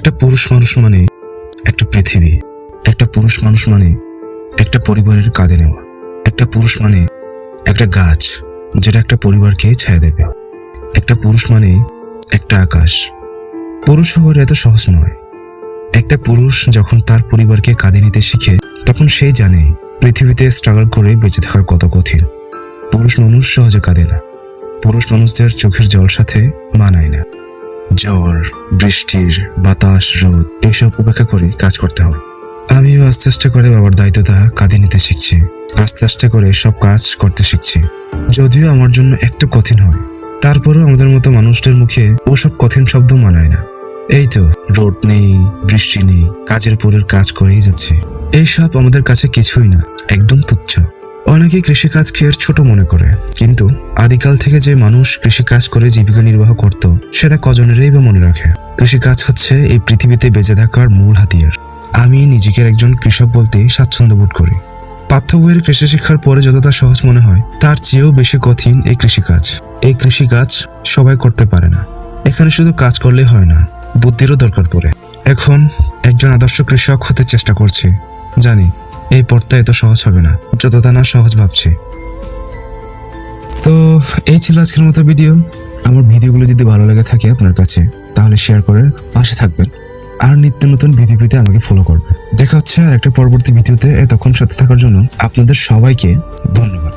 একটা পুরুষ মানুষ মানে একটা পৃথিবী। একটা পুরুষ মানুষ মানে একটা পরিবারের কাঁধে নেওয়া। একটা পুরুষ মানে একটা গাছ যেটা একটা পরিবারকে ছায়া দেবে। একটা পুরুষ মানে একটা আকাশ। পুরুষ হওয়ার এত সহজ নয়। একটা পুরুষ যখন তার পরিবারকে কাঁধে নিতে শিখে তখন সেই জানে পৃথিবীতে স্ট্রাগল করে বেঁচে থাকার কত কঠিন। পুরুষ মানুষ সহজে কাঁদে না। পুরুষ মানুষদের চোখের জল সাথে মানায় না। ঝড়, বৃষ্টির, বাতাস, রোদ এসব উপেক্ষা করে কাজ করতে হয়। আমিও আস্তে আস্তে করে বাবার দায়িত্বটা কাঁধে নিতে শিখছি। আস্তে আস্তে করে সব কাজ করতে শিখছি। যদিও আমার জন্য একটু কঠিন হয়, তারপরেও আমাদের মতো মানুষদের মুখে ওসব কঠিন শব্দ মানায় না। এই তো রোদ নেই, বৃষ্টি নেই, কাজের পরের কাজ করেই যাচ্ছে। এইসব আমাদের কাছে কিছুই না, একদম তুচ্ছ। অনেকেই কৃষিকাজকে এর ছোট মনে করে, কিন্তু আদিকাল থেকে যে মানুষ কৃষিকাজ করে জীবিকা নির্বাহ করত সেটা কজনেরই বা মনে রাখে। কৃষিকাজ হচ্ছে এই পৃথিবীতে বেঁচে থাকার মূল হাতিয়ার। আমি নিজেকে একজন কৃষক বলতে স্বাচ্ছন্দ্য বোধ করি। পাঠ্য বইয়ের কৃষি শিক্ষার পরে যতটা সহজ মনে হয় তার চেয়েও বেশি কঠিন এই কৃষিকাজ। এই কৃষিকাজ সবাই করতে পারে না। এখানে শুধু কাজ করলেই হয় না, বুদ্ধিরও দরকার পড়ে। এখন একজন আদর্শ কৃষক হতে চেষ্টা করছি। জানি এই পথটা এত সহজ হবে না যতটা না সহজ ভাবছি। তো এই ছিল আজকের মতো ভিডিও। আমার ভিডিওগুলো যদি ভালো লেগে থাকে আপনার কাছে তাহলে শেয়ার করে পাশে থাকবেন। আর নিত্য নতুন ভিডিও পেতে আমাকে ফলো করবেন। দেখা হচ্ছে আর একটা পরবর্তী ভিডিওতে। এতক্ষণ সাথে থাকার জন্য আপনাদের সবাইকে ধন্যবাদ।